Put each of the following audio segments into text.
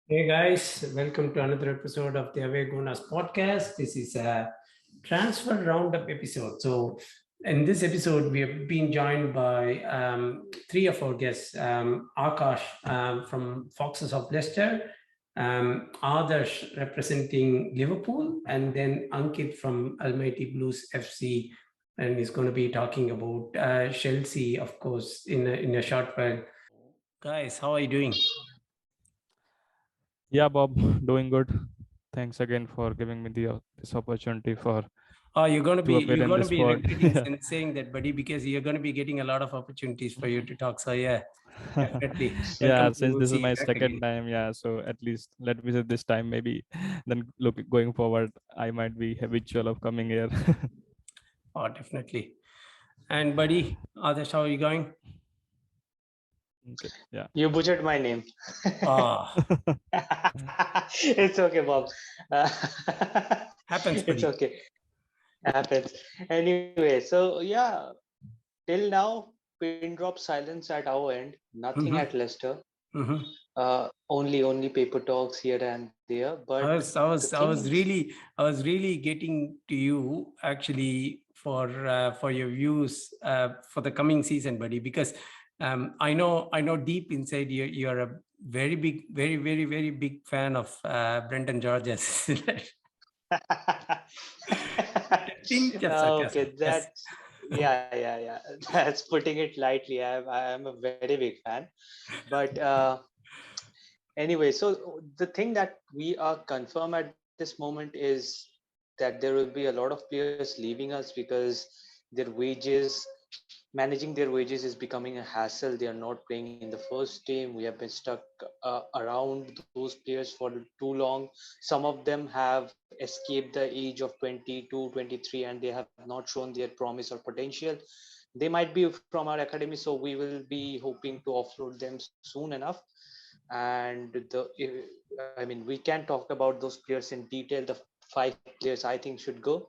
Hey guys, welcome to another episode of the Away Gunas podcast. This is a transfer roundup episode. So, in this episode, we have been joined by three of our guests: Akash from Foxes of Leicester, Adarsh representing Liverpool, and then Ankit from Almighty Blues FC. And he's going to be talking about Chelsea, of course, in a short while. Guys, how are you doing? Yeah, Bob, doing good. Thanks again for giving me this opportunity for Oh, you're going to be to appear you're in going to this be pod. regretting saying that, buddy, because you're going to be getting a lot of opportunities for you to talk. So yeah, definitely Yeah, welcome since to this see is you my back second again. time, yeah. So at least let me say this time, maybe then look going forward, I might be habitual of coming here. Oh, definitely. And buddy, Adesh, how are you going? Okay, yeah. You butchered my name. Ah, It's okay, Bob. Uh, happens, it's buddy. okay. Happens. Anyway, so yeah, till now, pin drop silence at our end. Nothing at Mm-hmm, Leicester. mm-hmm. Only paper talks here and there. But I was, I the was, I thing was is, really, I was really getting to you actually for your views for the coming season, buddy. Because I know deep inside you're a very big, very big fan of Brendan Georges. Tinge of sarcasm. okay, Yes. yeah. That's putting it lightly. I am a very big fan. But anyway, so the thing that we are confirmed at this moment is that there will be a lot of players leaving us because their wages, managing their wages is becoming a hassle. They are not playing in the first team. We have been stuck around those players for too long. Some of them have escaped the age of 22, 23, and they have not shown their promise or potential. They might be from our academy, so we will be hoping to offload them soon enough. And I mean, we can talk about those players in detail. The five players I think should go.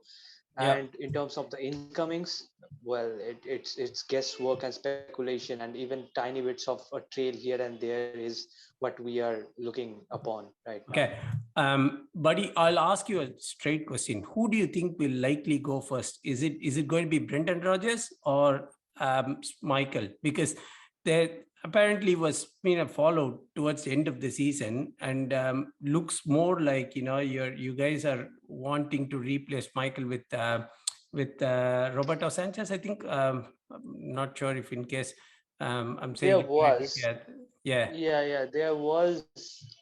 Yeah. And in terms of the incomings, well, it's guesswork and speculation, and even tiny bits of a trail here and there is what we are looking upon right now. Okay. Buddy, I'll ask you a straight question. Who do you think will likely go first? Is it going to be Brendan Rodgers or Michael? Because there apparently was been a fallout towards the end of the season, and looks more like you guys are wanting to replace Michael with Roberto Sanchez. I think I'm not sure if in case I'm There saying it correctly. was, Yeah, yeah. yeah, there was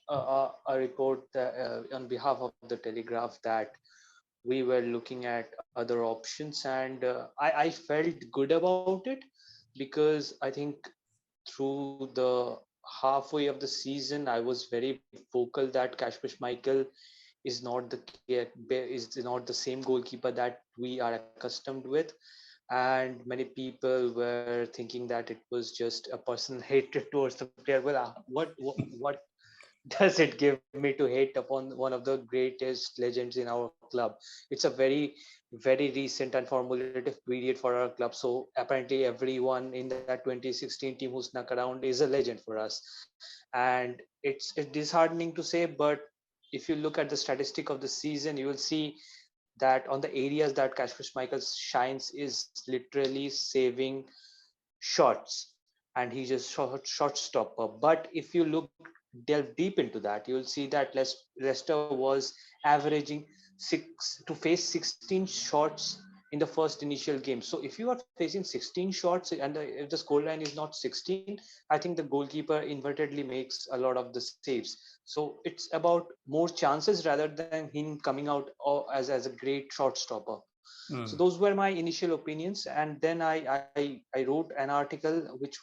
a report that, on behalf of the Telegraph, that we were looking at other options, and I felt good about it because I think through the halfway of the season, I was very vocal that Kashmir Michael is not the same goalkeeper that we are accustomed with, and many people were thinking that it was just a personal hatred towards the player. Well, what does it give me to hate upon one of the greatest legends in our club? It's a very recent and formative period for our club. So apparently everyone in that 2016 team who snuck around is a legend for us. And it's disheartening to say, but if you look at the statistic of the season, you will see that on the areas that Kashmir Michael shines is literally saving shots, and he's just shot stopper. But if you look delve deep into that, you'll see that Leicester was averaging six to face 16 shots in the first initial game. So if you are facing 16 shots and if the score line is not 16, I think the goalkeeper invertedly makes a lot of the saves. So it's about more chances rather than him coming out as a great shot stopper. So Hmm. those were my initial opinions, and then I wrote an article which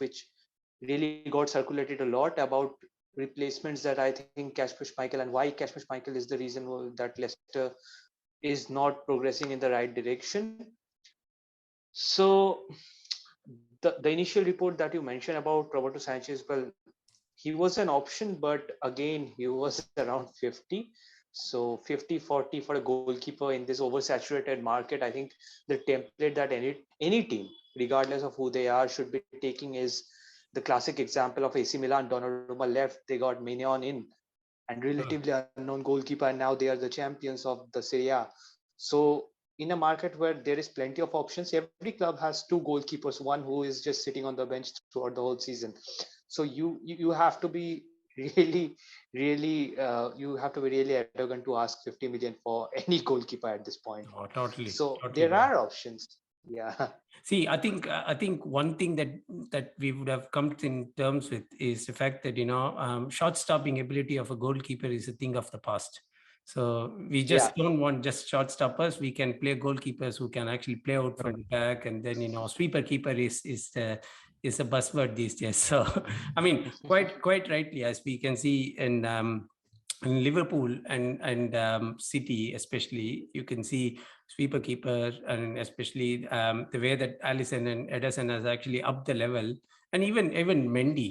really got circulated a lot about replacements that I think Kasper Schmeichel, and why Kasper Schmeichel is the reason that Leicester is not progressing in the right direction. So the initial report that you mentioned about Roberto Sanchez, well, he was an option, but again, he was around 50. So 50-40 for a goalkeeper in this oversaturated market, I think the template that any team, regardless of who they are, should be taking is the classic example of AC Milan. Donnarumma left, they got Mignon in, and and relatively unknown goalkeeper, and now they are the champions of the Serie A. So in a market where there is plenty of options, every club has two goalkeepers, one who is just sitting on the bench throughout the whole season. So you have to be really you have to be really arrogant to ask 50 million for any goalkeeper at this point. Oh, totally, So totally. there are options. Yeah. See, I think one thing that we would have come to in terms with is the fact that shot stopping ability of a goalkeeper is a thing of the past. So we just Yeah. don't want just shot stoppers. We can play goalkeepers who can actually play out from the back, and then sweeper keeper is a buzzword these days. So I mean, quite rightly, as we can see in Liverpool and City, especially, you can see sweeper keeper, and especially the way that Allison and Ederson has actually upped the level, and even Mendy,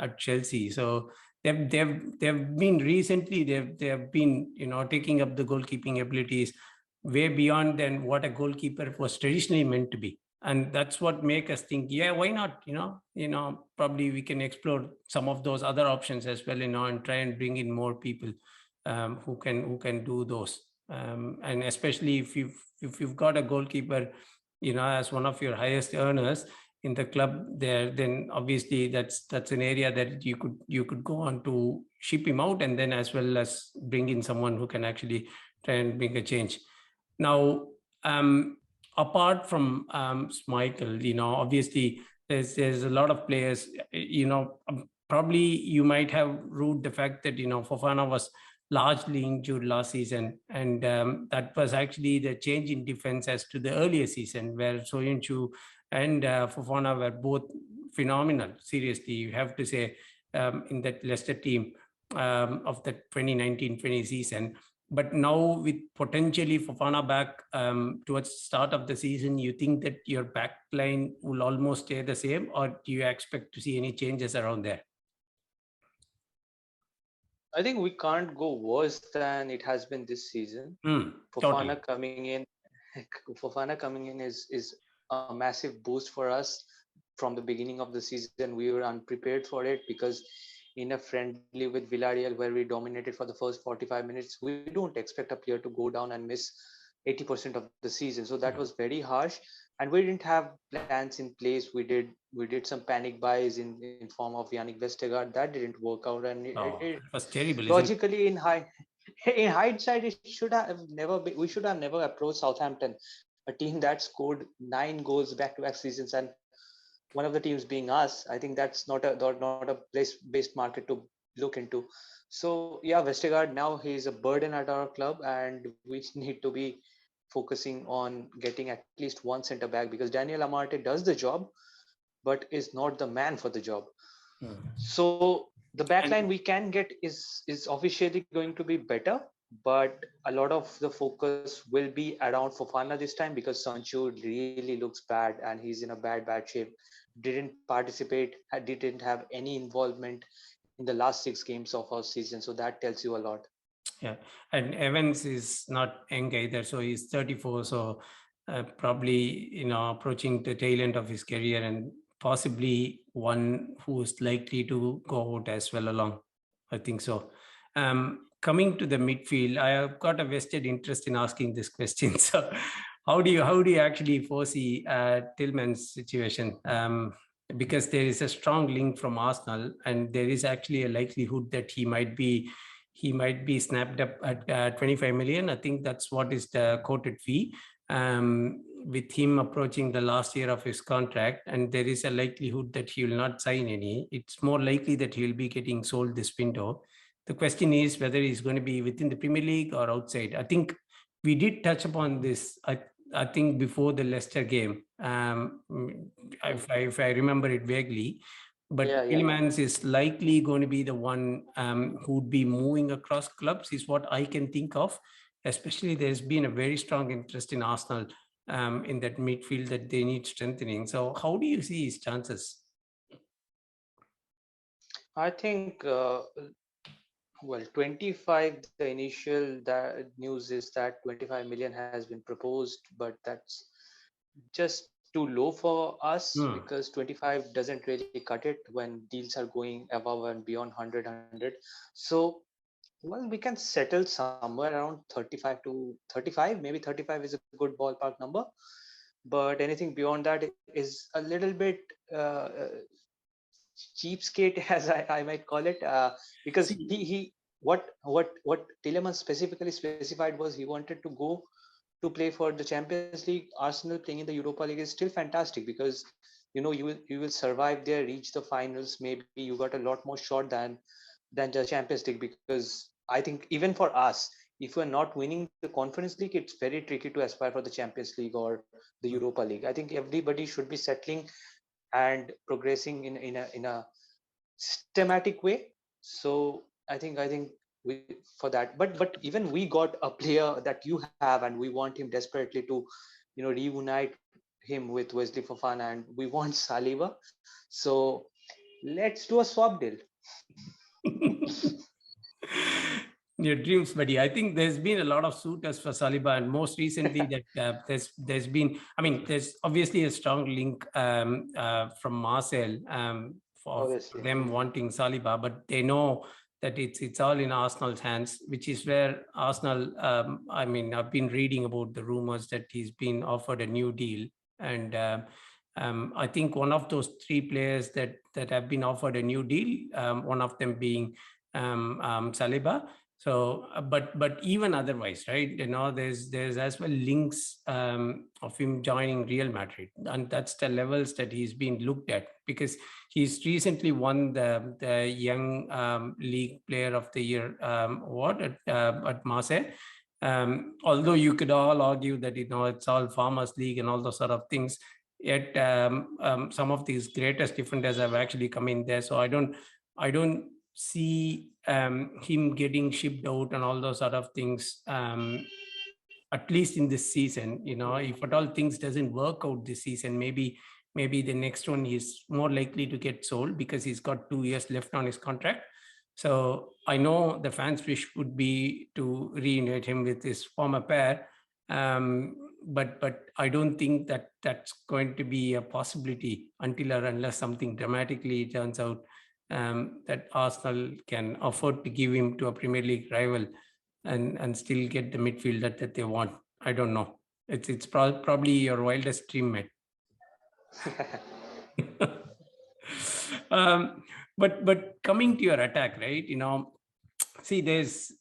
at Chelsea. So they've been recently they've been taking up the goalkeeping abilities way beyond than what a goalkeeper was traditionally meant to be. And that's what make us think, yeah, why not? Probably we can explore some of those other options as well, and try and bring in more people who can do those. And especially if you've got a goalkeeper, as one of your highest earners in the club there, then obviously that's an area that you could go on to ship him out, and then as well as bring in someone who can actually try and bring a change. Now, apart from Schmeichel, obviously there's a lot of players. Probably you might have ruled the fact that Fofana was largely injured last season, and that was actually the change in defense as to the earlier season, where Soyuncu and Fofana were both phenomenal. Seriously, you have to say, in that Leicester team of the 2019-20 season. But now with potentially Fofana back towards the start of the season, you think that your back line will almost stay the same, or do you expect to see any changes around there? I think we can't go worse than it has been this season. Totally. Fofana coming in, Fofana coming in is a massive boost for us. From the beginning of the season, we were unprepared for it because in a friendly with Villarreal where we dominated for the first 45 minutes, we don't expect a player to go down and miss 80% of the season. So that was very harsh, and we didn't have plans in place. We did some panic buys in form of Yannick Vestergaard. That didn't work out, and It was terrible, isn't it? logically in hindsight, it should have never been, we should have never approached Southampton, a team that scored 9 goals back-to-back seasons, and one of the teams being us. I think that's not a place-based market to look into. So yeah, Vestergaard, now he's a burden at our club, and we need to be focusing on getting at least one center back, because Daniel Amarte does the job but is not the man for the job. So the backline And we can get is officially going to be better, but a lot of the focus will be around Fofana this time, because Sancho really looks bad and he's in a bad shape. Didn't participate, didn't have any involvement in the last 6 games of our season. So that tells you a lot. yeah, and Evans is not young either, so he's 34. So probably approaching the tail end of his career, and possibly one who is likely to go out as well along. I think so. Coming to the midfield, I have got a vested interest in asking this question. So, how do you actually foresee Tillman's situation? Because there is a strong link from Arsenal, and there is actually a likelihood that he might be snapped up at 25 million. I think that's what is the quoted fee. With him approaching the last year of his contract, and there is a likelihood that he will not sign any. It's more likely that he will be getting sold this window. The question is whether he's going to be within the Premier League or outside. I think we did touch upon this, I think, before the Leicester game, if I remember it vaguely. But Yeah, yeah. Tielemans is likely going to be the one who would be moving across clubs, is what I can think of. Especially there's been a very strong interest in Arsenal in that midfield that they need strengthening. So how do you see his chances? I think, well, 25, the initial news is that 25 million has been proposed, but that's just too low for us, because 25 doesn't really cut it when deals are going above and beyond 100. So Well, we can settle somewhere around 35 to 35. Maybe 35 is a good ballpark number. But anything beyond that is a little bit cheapskate, as I might call it, because See, what Tillemans specifically specified was he wanted to go to play for the Champions League. Arsenal playing in the Europa League is still fantastic because you will survive there, reach the finals. Maybe you got a lot more shot than the Champions League, because I think even for us, if we're not winning the Conference League, it's very tricky to aspire for the Champions League or the Europa League. I think everybody should be settling and progressing in a systematic way. So I think we for that. But even we got a player that you have, and we want him desperately to, reunite him with Wesley Fofana, and we want Saliba. So let's do a swap deal. your dreams, buddy. I think there's been a lot of suitors for Saliba, and most recently that there's been. I mean, there's obviously a strong link from Marcel for Obviously. them wanting Saliba, but they know that it's all in Arsenal's hands, which is where Arsenal. I mean, I've been reading about the rumors that he's been offered a new deal, and I think one of those three players that have been offered a new deal, one of them being Saliba. So, but even otherwise, right? There's as well links of him joining Real Madrid, and that's the levels that he's been looked at, because he's recently won the Young League Player of the Year award at Marseille. Although you could all argue that it's all Farmers League and all those sort of things, yet some of these greatest defenders have actually come in there. So I don't see him getting shipped out and all those sort of things, at least in this season. If at all things doesn't work out this season, maybe the next one is more likely to get sold, because he's got 2 years left on his contract. So I know the fans' wish would be to reunite him with his former pair, but I don't think that that's going to be a possibility until or unless something dramatically turns out, that Arsenal can afford to give him to a Premier League rival and still get the midfield that they want. I don't know. It's probably your wildest dream, mate. But coming to your attack, right? See, there's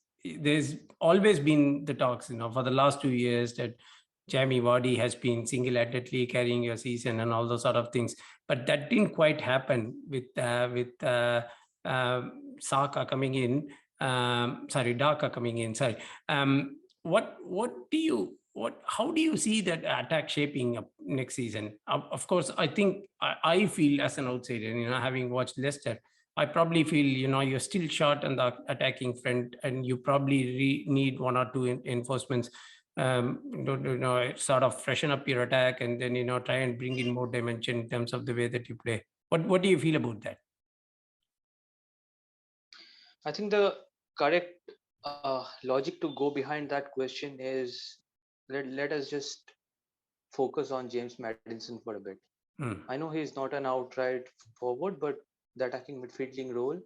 always been the talks, for the last 2 years, that Jamie Vardy has been single-handedly carrying your season and all those sort of things. But that didn't quite happen with Saka coming in. Daka coming in. Sorry. How do you see that attack shaping up next season? Of course, I think I feel as an outsider, having watched Leicester, I probably feel, you're still short on the attacking front, and you probably need one or two enforcements, sort of freshen up your attack, and then, try and bring in more dimension in terms of the way that you play. What do you feel about that? I think the correct logic to go behind that question is, let us just focus on James Maddison for a bit. I know he's not an outright forward, but the attacking midfielding role,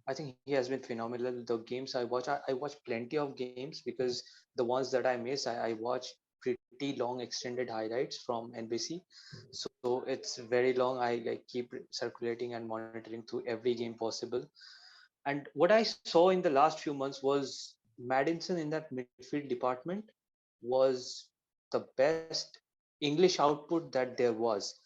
I think he has been phenomenal. The games I watch plenty of games, because the ones that I miss, I watch pretty long extended highlights from NBC. So it's very long. I keep circulating and monitoring through every game possible. And what I saw in the last few months was Maddison in that midfield department was the best English output that there was.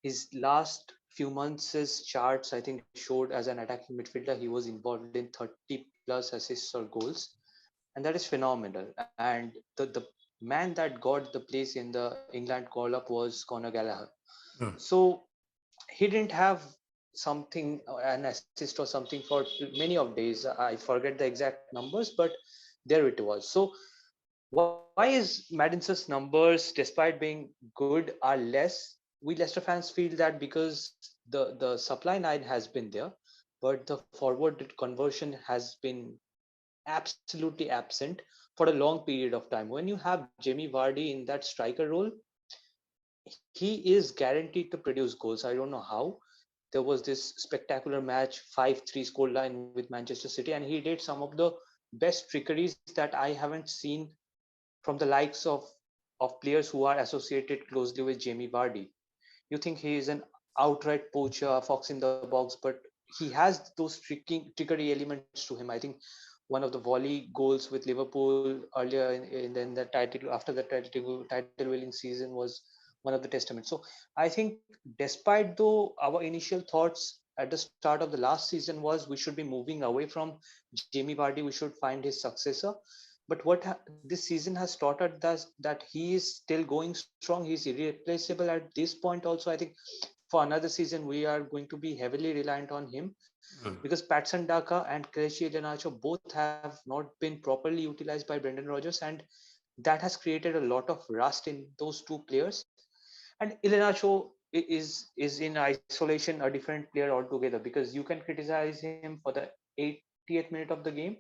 His last few months' charts, I think, showed as an attacking midfielder, he was involved in 30 plus assists or goals. And that is phenomenal. And the man that got the place in the England call up was Conor Gallagher. So he didn't have something, an assist or something, for many of days. I forget the exact numbers, but there it was. So why is Madison's numbers, despite being good, are less? We Leicester fans feel that because the supply line has been there, but the forward conversion has been absolutely absent for a long period of time. When you have Jamie Vardy in that striker role, he is guaranteed to produce goals. I don't know how. There was this spectacular match, 5-3 scoreline with Manchester City, and he did some of the best trickeries that I haven't seen from the likes of players who are associated closely with Jamie Vardy. You think he is an outright poacher, fox in the box, but he has those trickery elements to him. I think one of the volley goals with Liverpool earlier in the title after the title winning season was one of the testaments. So I think despite though our initial thoughts at the start of the last season was we should be moving away from Jamie Vardy, we should find his successor. But this season has taught us that he is still going strong. He's irreplaceable at this point. Also, I think for another season we are going to be heavily reliant on him Mm. because Patson Daka and Kelechi Iheanacho both have not been properly utilized by Brendan Rodgers, and that has created a lot of rust in those two players. And Iheanacho is in isolation a different player altogether, because you can criticize him for the 80th minute of the game,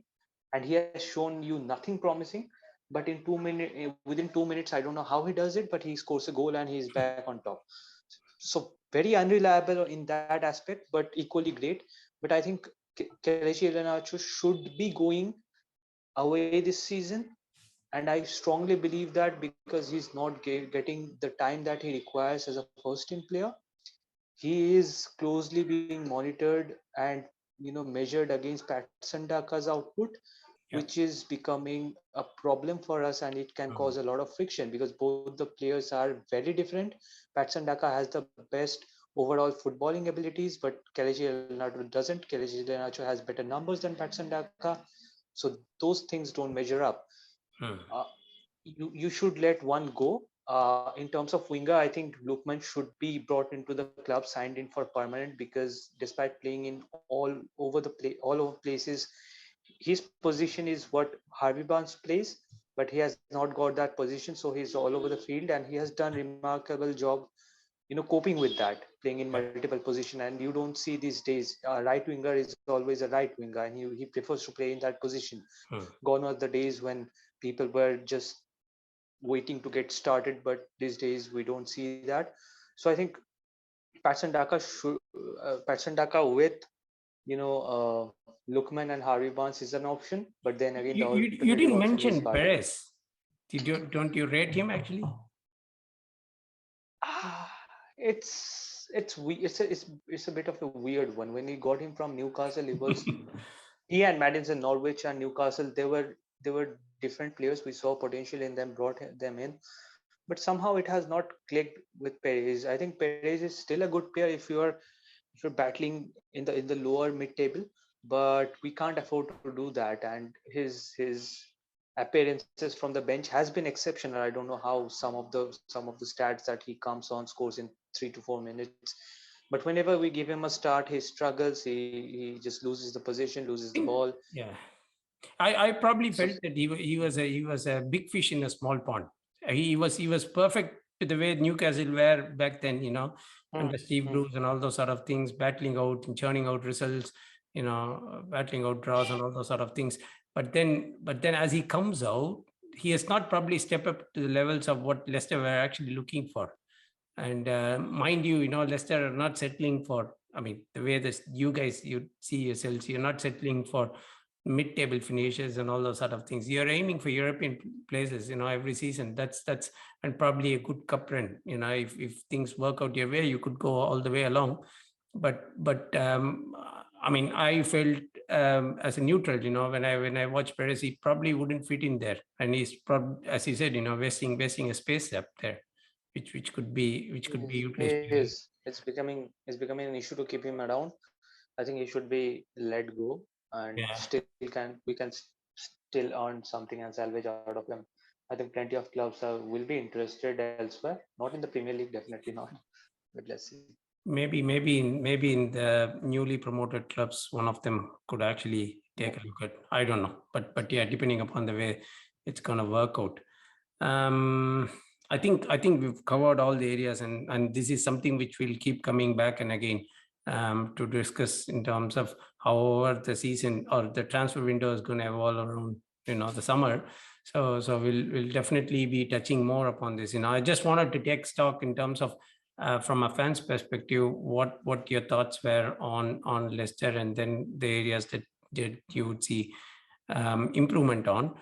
and he has shown you nothing promising. But in 2 minutes, within 2 minutes, I don't know how he does it, but he scores a goal and he's back on top. So very unreliable in that aspect, but equally great. But I think Kelechi Iheanacho should be going away this season, and I strongly believe that because he's not getting the time that he requires as a first team player. He is closely being monitored and measured against Patson Daka's output, Yeah. which is becoming a problem for us, and it can cause a Mm. lot of friction because both the players are very different. Patson Daka has the best overall footballing abilities, but Kelechi Iheanacho doesn't. Kelechi Iheanacho has better numbers than Patson Daka, so those things don't measure up. Mm. uh, you should let one go. In terms of winger, I think Lookman should be brought into the club, signed in for permanent, because despite playing in all over places, his position is what Harvey Barnes plays, but he has not got that position, so he's all over the field, and he has done remarkable job, coping with that, playing in Yeah. multiple position. And you don't see these days a right winger is always a right winger, and he prefers to play in that position. Mm. Gone are the days when people were just waiting to get started, but these days we don't see that. So I think Patson Daka with Lookman and Harvey Barnes is an option, but then again the You alternative didn't option is mention Vardy. Perez. Don't you rate him actually? Ah, it's a bit of a weird one. When we got him from Newcastle, it was he and Madison, Norwich and Newcastle. They were different players. We saw potential in them, brought them in, but somehow it has not clicked with Perez. I think Perez is still a good player if you're battling in the lower mid table, but we can't afford to do that. And his appearances from the bench has been exceptional. I don't know how some of the stats that he comes on, scores in 3 to 4 minutes, but whenever we give him a start, he struggles. He just loses the position, loses the ball. Yeah. I probably So felt that he was a big fish in a small pond. He was perfect to the way Newcastle were back then, hmm, under Steve hmm. Bruce and all those sort of things, battling out and churning out results, battling out draws and all those sort of things. But then as he comes out, he has not probably stepped up to the levels of what Leicester were actually looking for. And mind you, Leicester are not settling for. I mean, the way this you guys you see yourselves, you're not settling for mid-table finishes and all those sort of things. You're aiming for European places, every season. That's and probably a good cup run. If things work out your way, you could go all the way along. But I mean, I felt as a neutral, when I watched Perez, he probably wouldn't fit in there, and he's probably, as you said, wasting a space up there, which could be He utilized. is. It's becoming an issue to keep him around. I think he should be let go, and Yeah. still we can still earn something and salvage out of him. I think plenty of clubs will be interested elsewhere, not in the Premier League, definitely not. But let's see. Maybe in the newly promoted clubs, one of them could actually take a look at. I don't know, but yeah, depending upon the way it's gonna work out. Um, I think we've covered all the areas, and this is something which will keep coming back and again, to discuss in terms of however the season or the transfer window is going to evolve around, the summer. So we'll definitely be touching more upon this. I just wanted to take stock in terms of, from a fan's perspective, what your thoughts were on Leicester, and then the areas that you would see improvement on.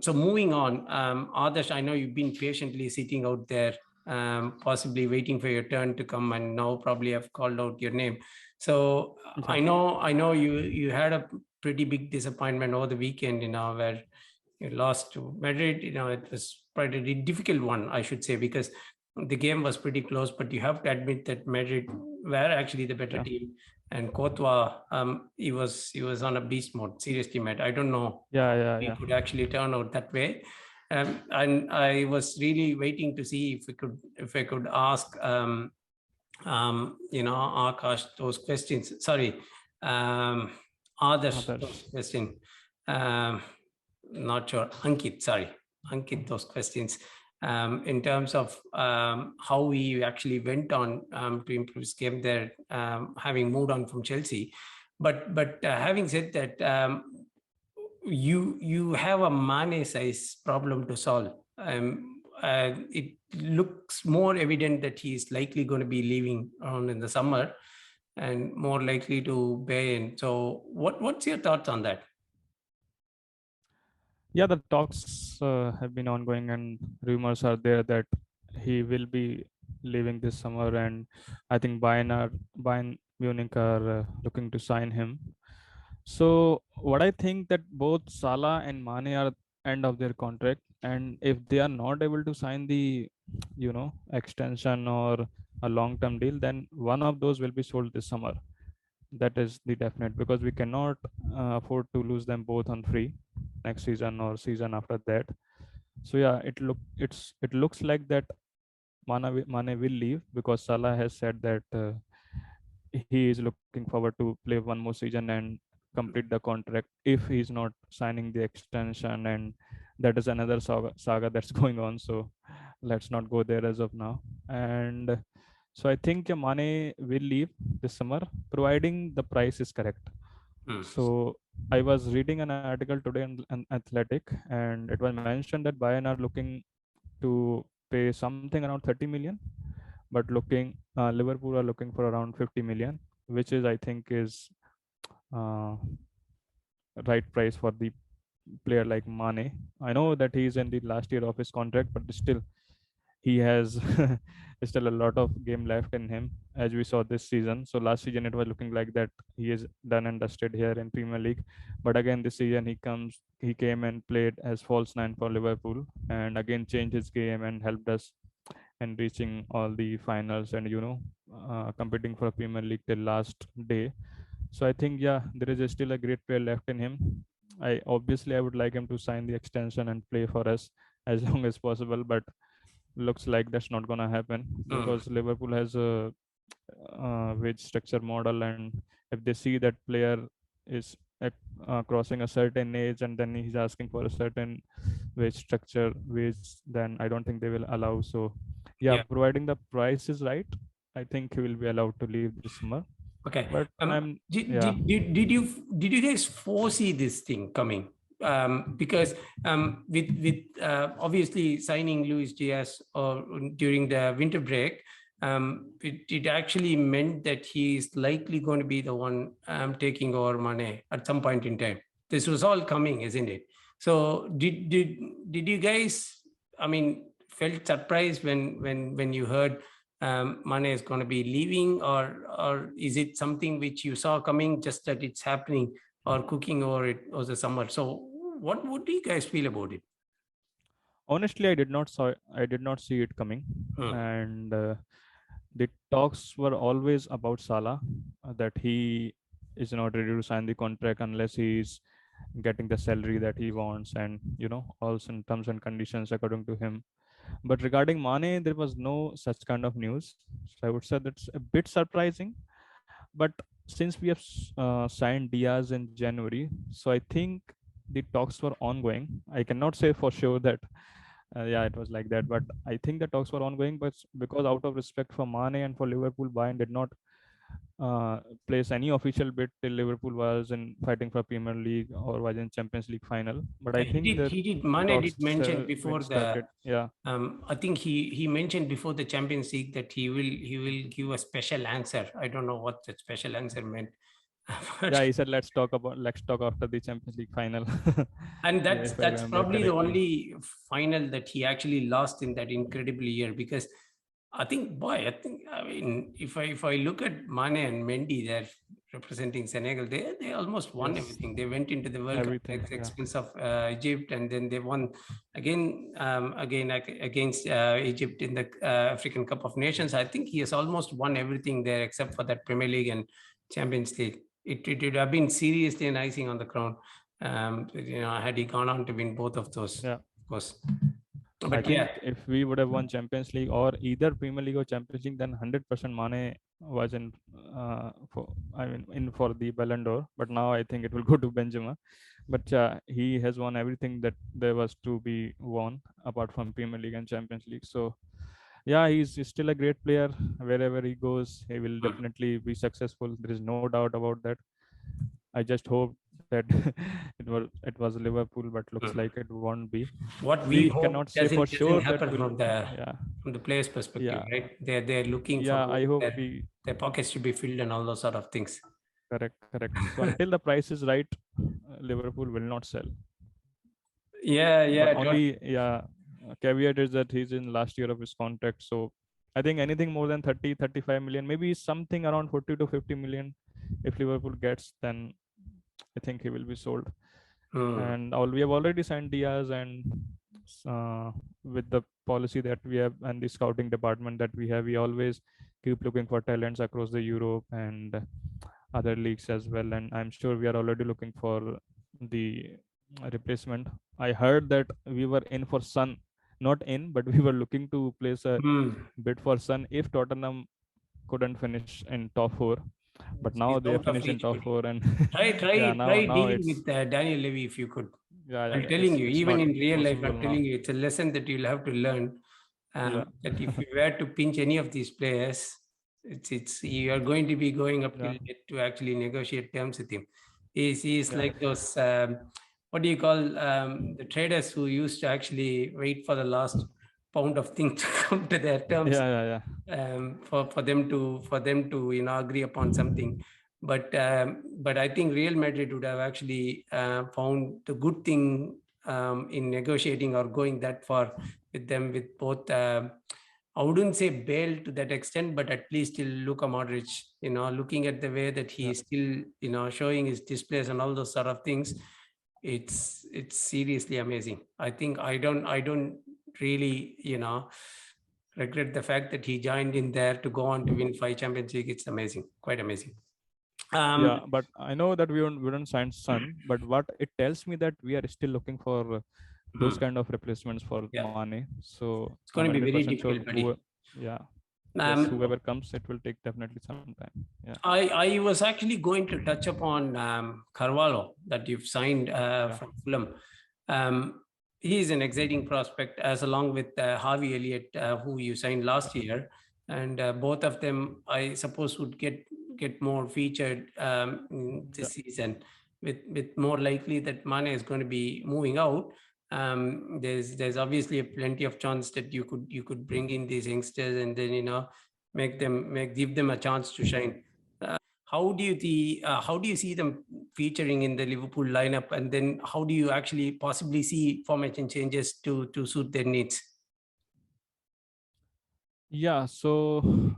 So moving on, Adarsh, I know you've been patiently sitting out there, possibly waiting for your turn to come, and now probably have called out your name. So I know you had a pretty big disappointment over the weekend, where you lost to Madrid. It was quite a difficult one, I should say, because the game was pretty close, but you have to admit that Madrid were actually the better team. And Courtois, he was on a beast mode. Seriously, Matt, I don't know he could actually turn out that way. And I was really waiting to see if I could ask Akash those questions. Sorry, Adarsh those questions. Not sure. Ankit those questions. In terms of how we actually went on to improve his game there, having moved on from Chelsea. But having said that, you have a Mane size problem to solve. It looks more evident that he is likely going to be leaving around in the summer and more likely to pay in. So what's your thoughts on that? Yeah, the talks have been ongoing, and rumors are there that he will be leaving this summer, and I think Bayern Munich are looking to sign him. So what I think that both Salah and Mane are end of their contract, and if they are not able to sign the extension or a long-term deal, then one of those will be sold this summer. That is the definite, because we cannot afford to lose them both on free next season or season after that. So yeah, it looks like that Mane will leave, because Salah has said that he is looking forward to play one more season and complete the contract if he's not signing the extension, and that is another saga that's going on. So let's not go there as of now. And so I think Mane will leave this summer, providing the price is correct. So I was reading an article today on Athletic, and it was mentioned that Bayern are looking to pay something around 30 million, but Liverpool are looking for around 50 million, which is, I think, is uh, right price for the player like Mane. I know that he is in the last year of his contract, but still he has still a lot of game left in him, as we saw this season. So last season it was looking like that he is done and dusted here in Premier League, but again this season he came and played as false nine for Liverpool, and again changed his game and helped us in reaching all the finals, and competing for a Premier League till last day. So I think, yeah, there is still a great player left in him. I would like him to sign the extension and play for us as long as possible, but looks like that's not gonna happen, because Liverpool has a wage structure model, and if they see that player is crossing a certain age and then he's asking for a certain wage, then I don't think they will allow. So yeah, providing the price is right, I think he will be allowed to leave this summer. Okay. But did you guys foresee this thing coming? Because with obviously signing Luis Diaz during the winter break, it actually meant that he is likely going to be the one taking over Mane at some point in time. This was all coming, isn't it? So did you guys, felt surprised when you heard Mane is going to be leaving, or is it something which you saw coming, just that it's happening or cooking over it over the summer? So what do you guys feel about it? Honestly, I did not see it coming. And the talks were always about Salah, that he is not ready to sign the contract unless he's getting the salary that he wants, and all some terms and conditions according to him. But regarding Mane, there was no such kind of news. So I would say that's a bit surprising. But since we have signed Diaz in January, so I think the talks were ongoing. I cannot say for sure that yeah, it was like that, but I think the talks were ongoing. But because out of respect for Mane and for Liverpool, Bayern did not place any official bid till Liverpool was in fighting for Premier League or was in Champions League final. But I think he did. Mane did mention before started. Yeah. I think he mentioned before the Champions League that he will give a special answer. I don't know what that special answer meant. Yeah, he said let's talk after the Champions League final. And Yeah, that's if I that's remember probably the correctly. only final that he actually lost in that incredible year. Because I mean, if I look at Mane and Mendy, they're representing Senegal. They almost won Yes, everything. They went into the World Cup everything. at the Yeah, expense of Egypt, and then they won again against Egypt in the African Cup of Nations. I think he has almost won everything there except for that Premier League and Champions League. It would have been seriously an icing on the crown, had he gone on to win both of those, yeah. of course. I But yeah, think if we would have won Champions League or either Premier League or Champions League, then 100% Mane was in for the Ballon d'Or. But now I think it will go to Benzema. But he has won everything that there was to be won apart from Premier League and Champions League. So yeah, he's still a great player. Wherever he goes, he will definitely be successful. There is no doubt about that. I just hope that it was Liverpool, but looks like it won't be. what we We hope cannot say for doesn't sure that happen will. from the Yeah, from the player's perspective, yeah, right? They're looking for yeah. I hope their we. their pockets to be filled and all those sort of things. Correct, correct. So until the price is right, Liverpool will not sell. Yeah, But yeah, only, yeah, caveat is that he's in last year of his contract. So I think anything more than 30, 35 million, maybe something around 40 to 50 million, if Liverpool gets, then I think he will be sold. And we have already signed Diaz, and with the policy that we have and the scouting department that we have, we always keep looking for talents across the Europe and other leagues as well. And I'm sure we are already looking for the replacement. I heard that we were in for Sun, not in, but we were looking to place a Hmm. bid for Sun if Tottenham couldn't finish in top four. But now He's they have out of finished in reach, top buddy. four, and Try, yeah, try, now try now dealing it's with Daniel Levy if you could. yeah, I'm yeah. telling you, It's even not in real life, possible I'm now. telling you, it's a lesson that you'll have to learn. Yeah, That if you were to pinch any of these players, it's you are going to be going up yeah, till yet to actually negotiate terms with him. He's yeah, like those what do you call the traders who used to actually wait for the last pound of thing to come to their terms, yeah, yeah, for them to agree upon something. But I think Real Madrid would have actually found the good thing in negotiating or going that far with them, with both. I wouldn't say Bale to that extent, but at least still Luka Modric. Looking at the way that he yeah. is still, showing his displays and all those sort of things, it's seriously amazing. I think I don't really, regret the fact that he joined in there to go on to win 5 Champions League. It's amazing, quite amazing. Yeah, Um, but I know that we don't sign Sun, but what it tells me that we are still looking for those hmm, kind of replacements for yeah, Mane. So it's I'm going to be very 100% sure difficult, buddy. yeah, yes, Um, whoever comes, it will take definitely some time. Yeah, I was actually going to touch upon Carvalho that you've signed yeah, from Fulham. Um, he is an exciting prospect, as along with Harvey Elliott, who you signed last year, and both of them, I suppose, would get more featured yeah, this season. With more likely that Mane is going to be moving out. There's obviously plenty of chance that you could bring in these youngsters and then give them a chance to shine. How do you see them featuring in the Liverpool lineup, and then how do you actually possibly see formation changes to suit their needs? yeah. So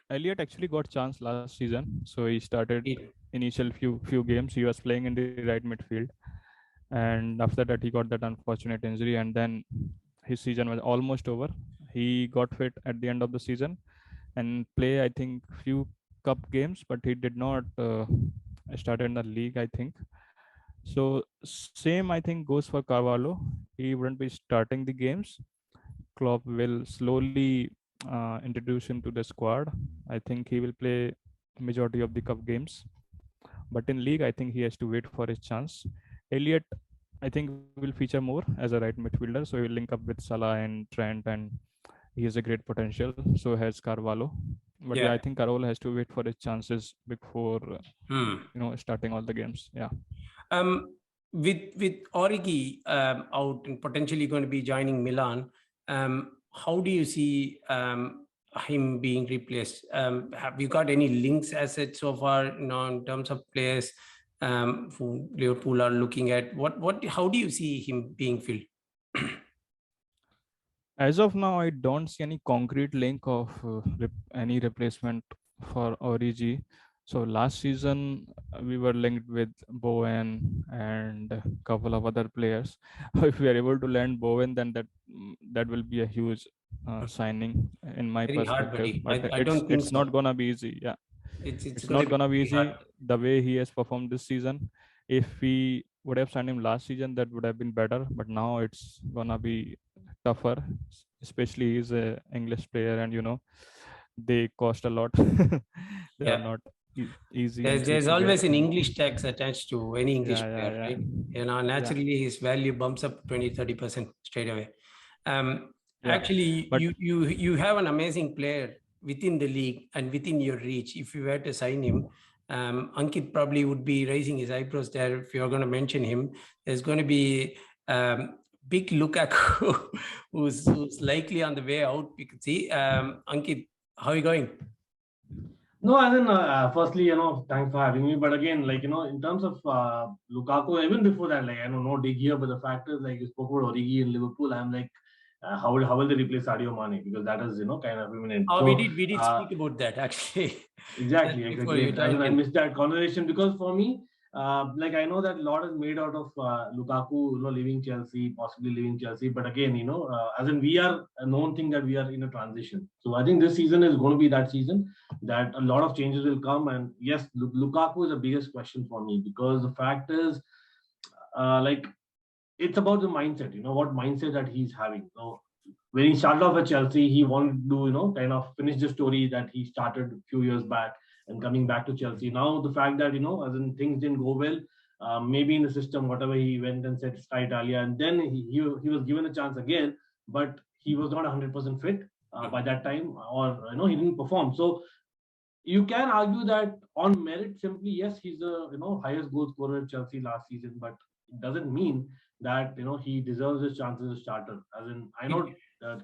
Elliot actually got chance last season. So he started initial few games. He was playing in the right midfield, and after that he got that unfortunate injury, and then his season was almost over. He got fit at the end of the season and play I think few cup games, but he did not start in the league I think. So same I think goes for Carvalho. He wouldn't be starting the games. Klopp will slowly introduce him to the squad. I think he will play majority of the cup games, but in league I think he has to wait for his chance. Elliot I think will feature more as a right midfielder, so he will link up with Salah and Trent, and he has a great potential. So has Carvalho, but yeah, Yeah. I think Carvalho has to wait for his chances before Hmm. starting all the games. Yeah, Um, with Origi out and potentially going to be joining Milan, how do you see him being replaced? Have you got any links as such so far, in terms of players who Liverpool are looking at? How do you see him being filled? As of now, I don't see any concrete link of any replacement for Origi. So last season we were linked with Bowen and a couple of other players. If we are able to land Bowen, then that will be a huge signing in my Very hard, perspective. buddy. But I don't think it's so. not gonna be easy. Yeah, It's it's going to not be gonna be very easy hard. the way he has performed this season. If we would have signed him last season, that would have been better. But now it's gonna be tougher, especially he's a English player, and they cost a lot. They are Yeah. not easy and cheap There's to get. always an And English tax attached to any English yeah, yeah, player, yeah, right? yeah, Naturally his value bumps up 20-30% straight away. yeah. Actually, But you have an amazing player within the league and within your reach. If you were to sign him, Ankit probably would be raising his eyebrows there if you're going to mention him. There's going to be big Lukaku who's likely on the way out. We could see. Ankit, how are you going? No, as in, firstly, thanks for having me. But again, in terms of Lukaku, even before that, no dig here, but the fact is, you spoke about Origi in Liverpool. I'm like, how will they replace Sadio Mane? Because that is, kind of imminent. Oh, so, we did speak about that actually. Exactly. Before you I joined in. missed that conversation because for me, I know that a lot is made out of Lukaku, leaving Chelsea, possibly leaving Chelsea. But again, as in we are a known thing that we are in a transition. So I think this season is going to be that season that a lot of changes will come. And yes, Lukaku is the biggest question for me because the fact is, it's about the mindset. What mindset that he's having. So when he started off at Chelsea, he wanted to kind of finish the story that he started a few years back and coming back to Chelsea. Now the fact that as in things didn't go well, maybe in the system, whatever he went and said Sky Italia, and then he was given a chance again, but he was not 100% fit by that time, or he didn't perform. So you can argue that on merit, simply yes, he's the highest goal scorer at Chelsea last season, but it doesn't mean that he deserves his chance as a starter. As in, I know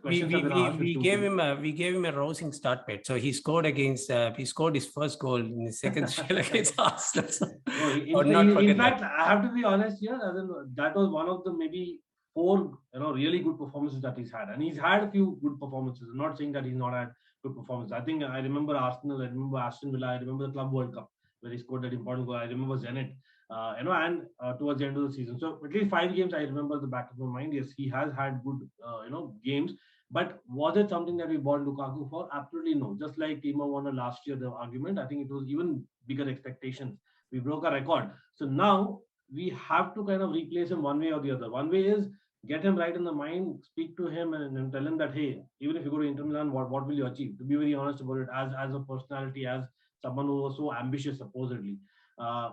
questions have been asked. We gave him a rousing start bet. So he scored his first goal in his second spell against Arsenal. So, in fact, I have to be honest here. As in, that was one of the maybe 4 really good performances that he's had, and he's had a few good performances. I'm not saying that he's not had good performances. I think I remember Arsenal, I remember Aston Villa, I remember the Club World Cup where he scored that important goal. I remember Zenit, and towards the end of the season. So at least 5 games I remember the back of my mind. Yes, he has had good, games. But was it something that we bought Lukaku for? Absolutely no. Just like Timo Werner last year, the argument, I think it was even bigger expectations. We broke a record. So now we have to kind of replace him one way or the other. One way is get him right in the mind, speak to him and tell him that, hey, even if you go to Inter Milan, what will you achieve? To be very honest about it, as a personality, as someone who was so ambitious, supposedly.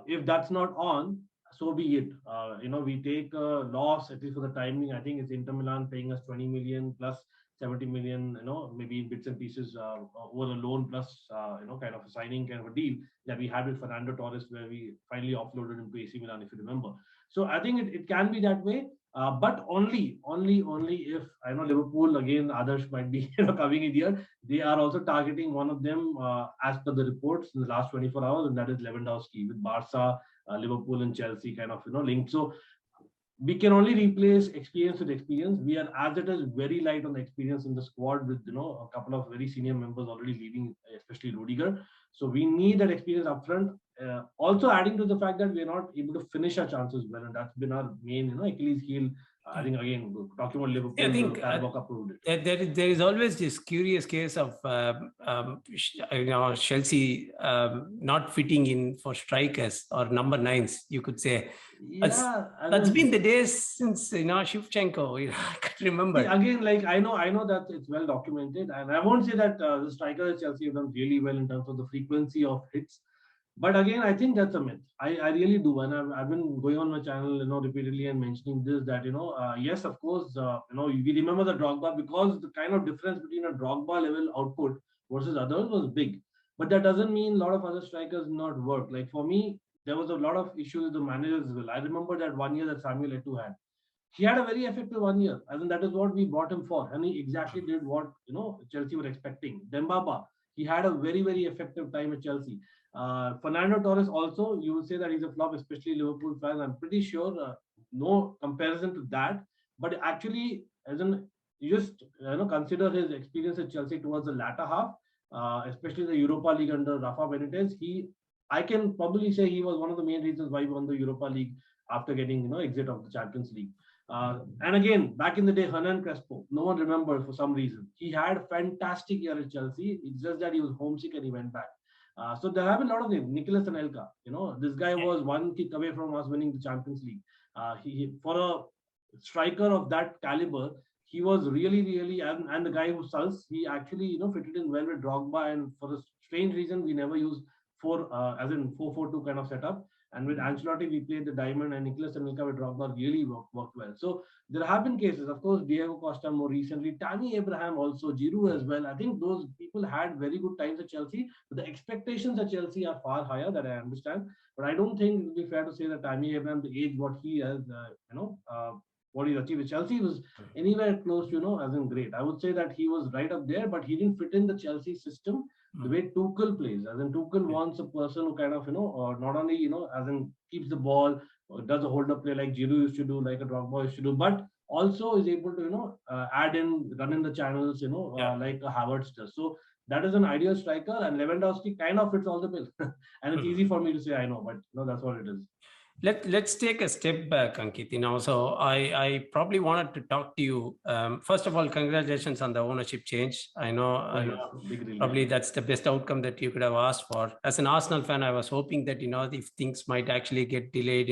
If that's not on, so be it. We take a loss, at least for the timing. I think it's Inter Milan paying us 20 million plus 70 million, maybe in bits and pieces over the loan plus, kind of a signing kind of a deal that we had with Fernando Torres, where we finally offloaded him to AC Milan, if you remember. So I think it can be that way. But only if I know Liverpool, again, others might be coming in here. They are also targeting one of them, as per the reports in the last 24 hours, and that is Lewandowski, with Barca, Liverpool, and Chelsea kind of linked. So we can only replace experience with experience. We are, as it is, very light on the experience in the squad, with a couple of very senior members already leaving, especially Rudiger. So we need that experience upfront. Also adding to the fact that we are not able to finish our chances well, and that's been our main, Achilles heel. I think again, talking about Liverpool, I think there is always this curious case of Chelsea not fitting in for strikers or number 9s, you could say. Yeah, that's been the days since Shevchenko. I can't remember. Again, I know that it's well documented, and I won't say that the strikers at Chelsea have done really well in terms of the frequency of hits. But again, I think that's a myth. I really do, and I've been going on my channel, repeatedly and mentioning this, that yes, of course, we remember the Drogba, because the kind of difference between a Drogba level output versus others was big. But that doesn't mean a lot of other strikers not work. Like for me, there was a lot of issues with the managers as well. I remember that one year that Samuel Eto'o had. he had a very effective 1 year. I mean, that is what we brought him for, and he exactly did what Chelsea were expecting. Dembaba, he had a very, very effective time at Chelsea. Fernando Torres also, you will say that he's a flop, especially Liverpool fans. I'm pretty sure no comparison to that. But actually, as in you just consider his experience at Chelsea towards the latter half, especially the Europa League under Rafa Benitez. I can probably say he was one of the main reasons why he won the Europa League after getting exit of the Champions League. And again, back in the day, Hernan Crespo, no one remembered for some reason. He had a fantastic year at Chelsea. It's just that he was homesick and he went back. So there have been a lot of names. Nicolas Anelka, this guy was one kick away from us winning the Champions League. For a striker of that caliber, he was really, really, and the guy who sulks, he actually, fitted in well with Drogba. And for a strange reason, we never used 4-4-2 kind of setup. And with Ancelotti, we played the diamond, and Nicolas Anelka with Drogba really worked well. So there have been cases, of course, Diego Costa more recently, Tammy Abraham also, Giroud as well. I think those people had very good times at Chelsea, but the expectations at Chelsea are far higher, that I understand. But I don't think it would be fair to say that Tammy Abraham, the age what he has, what he's achieved with Chelsea was anywhere close to, as in great. I would say that he was right up there, but he didn't fit in the Chelsea system the way Tuchel plays. As in Tuchel wants a person who kind of, not only, as in keeps the ball, or does a hold-up play like Giroud used to do, like a Drogba used to do, but also is able to, add in, run in the channels, like a Havertz does. So that is an ideal striker, and Lewandowski kind of fits all the bill. And it's easy for me to say, I know, but that's what it is. Let's take a step back, Ankit. So I probably wanted to talk to you. First of all, congratulations on the ownership change. I know probably that's the best outcome that you could have asked for. As an Arsenal fan, I was hoping that if things might actually get delayed,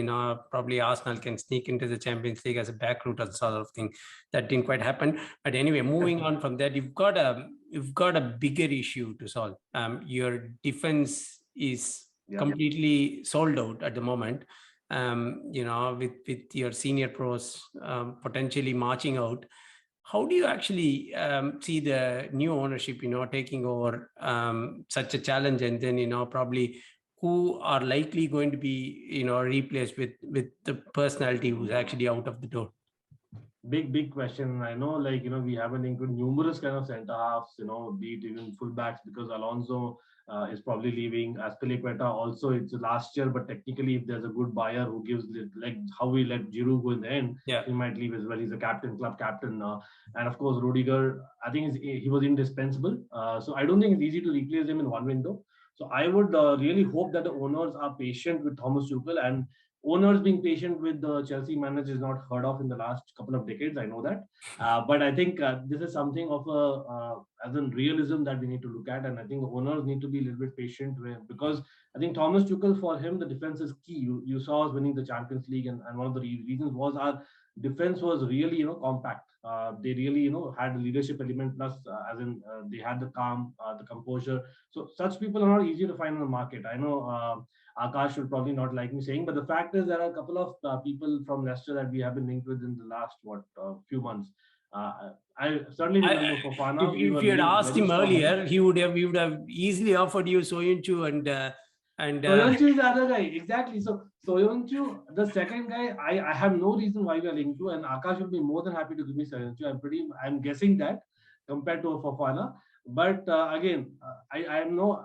probably Arsenal can sneak into the Champions League as a back route or sort of thing. That didn't quite happen. But anyway, moving on from that, you've got a bigger issue to solve. Your defense is completely sold out at the moment. With your senior pros potentially marching out, how do you actually see the new ownership, taking over such a challenge, and then, probably who are likely going to be, replaced with the personality who's actually out of the door? Big question. I know, we haven't included numerous kind of centre halves, be it even fullbacks, because Alonso is probably leaving. Azpilicueta also, it's last year, but technically, if there's a good buyer who gives, like how we let Giroud go in the end, he might leave as well. He's a club captain. And of course, Rudiger, I think he was indispensable. So I don't think it's easy to replace him in one window. So I would really hope that the owners are patient with Thomas Tuchel, and owners being patient with the Chelsea manager is not heard of in the last couple of decades. I know that. But I think this is something of as in realism that we need to look at. And I think the owners need to be a little bit patient because I think Thomas Tuchel, for him, the defense is key. You saw us winning the Champions League, and one of the reasons was our defense was really, compact. They really, had the leadership element, plus as in they had the calm, the composure. So such people are not easy to find in the market. I know Akash will probably not like me saying, but the fact is there are a couple of people from Leicester that we have been linked with in the last few months. I certainly remember Fofana. If you had asked him earlier, we would have easily offered you Soyuncu and Soyuncu is the other guy, exactly. So Soyuncu, the second guy, I have no reason why we are linked to, and Akash will be more than happy to give me Soyuncu. I'm guessing that compared to Fofana, but again, I have no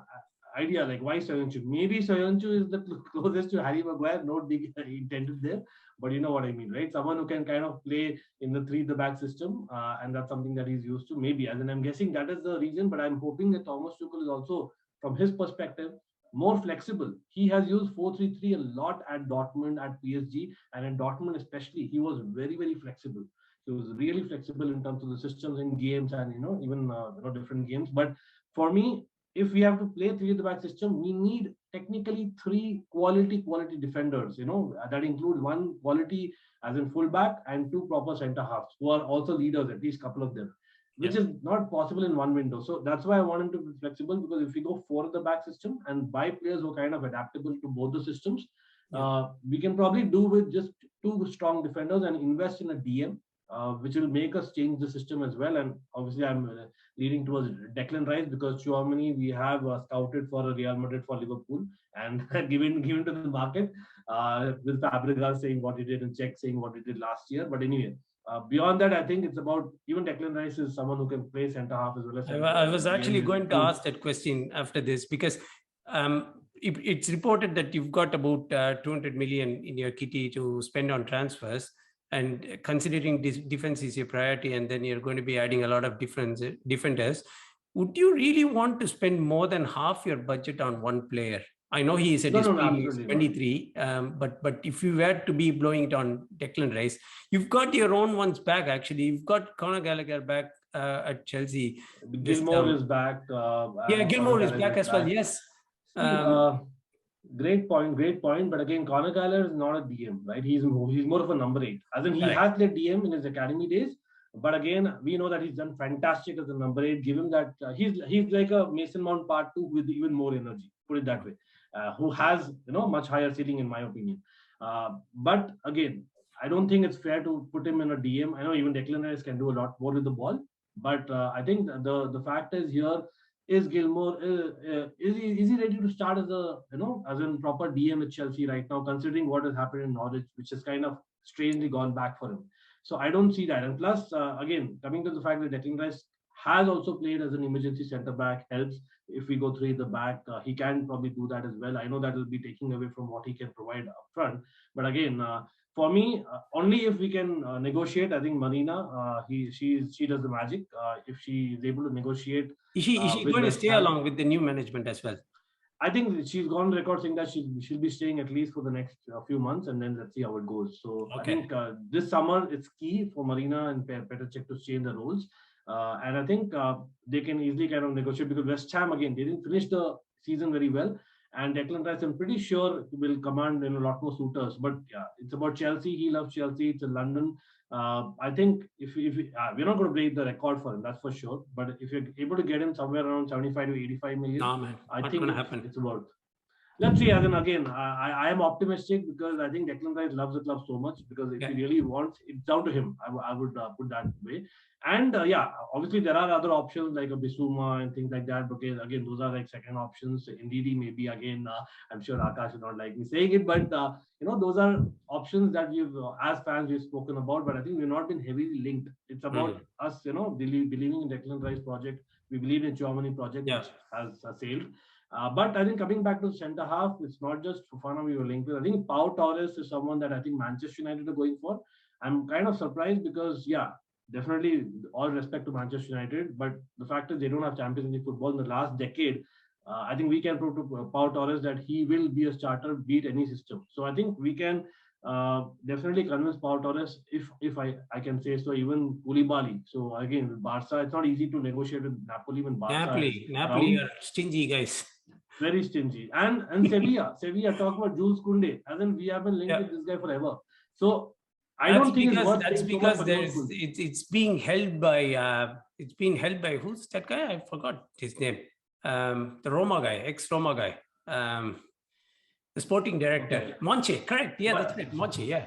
idea like why Soyuncu. Maybe Soyuncu is the closest to Harry Maguire, no dig intended there, but you know what I mean, right? Someone who can kind of play in the 3 at the back system, and that's something that he's used to. Maybe, as in I'm guessing that is the reason, but I'm hoping that Thomas Tuchel is also, from his perspective, more flexible. He has used 4-3-3 a lot at Dortmund, at PSG, and in Dortmund especially, he was very, very flexible. He was really flexible in terms of the systems in games and even different games. But for me, if we have to play 3 at the back system, we need technically 3 quality defenders. That includes 1 quality as in fullback and 2 proper centre halves who are also leaders, at least a couple of them, which is not possible in one window. So that's why I want him to be flexible, because if we go 4 at the back system and buy players who are kind of adaptable to both the systems, we can probably do with just 2 strong defenders and invest in a DM. which will make us change the system as well. And obviously, I'm leading towards Declan Rice because Chouamani we have scouted for Real Madrid for Liverpool and given to the market with Fabregas saying what he did and Czech saying what he did last year. But anyway, beyond that, I think it's about even Declan Rice is someone who can play centre half as well as centre. I was actually going to ask that question after this because it's reported that you've got about 200 million in your kitty to spend on transfers. And considering this defense is your priority, and then you're going to be adding a lot of defenders, would you really want to spend more than half your budget on one player? I know he is at his 23, but if you were to be blowing it on Declan Rice, you've got your own ones back. Actually, you've got Conor Gallagher back at Chelsea. Gilmore is back. Gilmore is back as well. Yes. Great point. But again, Conor Gallagher is not a DM, right? He's more of a number 8. As in, he has played DM in his academy days. But again, we know that he's done fantastic as a number 8. Give him that. He's like a Mason Mount part 2 with even more energy. Put it that way. Who has much higher ceiling in my opinion. But again, I don't think it's fair to put him in a DM. I know even Declan Rice can do a lot more with the ball. But I think the fact is here. Is Gilmore is he ready to start as a as a proper DM at Chelsea right now, considering what has happened in Norwich, which has kind of strangely gone back for him. So I don't see that. And plus, again, coming to the fact that Declan Rice has also played as an emergency centre back helps. If we go 3 at the back, he can probably do that as well. I know that will be taking away from what he can provide up front. But again, for me, only if we can negotiate. I think Marina, she does the magic. If she is able to negotiate. Is she going to stay along with the new management as well? I think she's gone on record saying that she'll be staying at least for the next few months, and then let's see how it goes. So I think this summer it's key for Marina and Petr Cech to change the roles. And I think they can easily kind of negotiate because West Ham, again, they didn't finish the season very well. And Declan Rice, I'm pretty sure, will command a lot more suitors. But yeah, it's about Chelsea. He loves Chelsea. It's in London. I think if we're not going to break the record for him, that's for sure. But if you're able to get him somewhere around 75 to 85 million, I think it's worth. Let's see. As in, again, I am optimistic because I think Declan Rice loves the club so much. Because if he really wants, it's down to him. I would put that way. And obviously there are other options like a Bissouma and things like that. But again, those are like second options. Ndidi maybe again. I'm sure Akash would not like me saying it, but those are options that we've as fans we've spoken about. But I think we've not been heavily linked. It's about us, believing in Declan Rice project. We believe in Chouamani project, which has sailed. But I think coming back to centre half, it's not just Fofana we were linked with. I think Pau Torres is someone that I think Manchester United are going for. I'm kind of surprised because, definitely all respect to Manchester United, but the fact is they don't have Champions League football in the last decade. I think we can prove to Pau Torres that he will be a starter, beat any system. So I think we can definitely convince Pau Torres, if I can say so, even Koulibaly. So again, with Barca, it's not easy to negotiate with Napoli when Barca. Napoli are stingy guys. Very stingy. And Sevilla, talk about Jules Koundé. As in, we have been linked with this guy forever. So I don't think that's because it's being held by who's that guy? I forgot his name. The Roma guy, ex-Roma guy. The sporting director. Monchi, correct. Yeah, that's right. Monchi, yeah.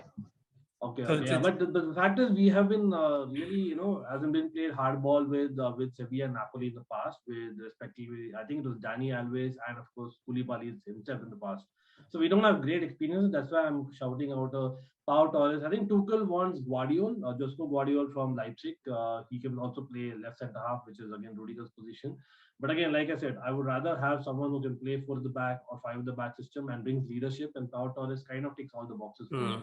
Okay. But the fact is, we have been really, hasn't been played hardball with Sevilla and Napoli in the past, with respectively, I think it was Dani Alves and of course Koulibaly himself in the past. So we don't have great experience. That's why I'm shouting out Pau Torres. I think Tuchel wants Guardiola, Josko Guardiola from Leipzig. He can also play left centre half, which is again Rudiger's position. But again, like I said, I would rather have someone who can play 4 at the back or 5 at the back system and brings leadership. And Pau Torres kind of ticks all the boxes for me.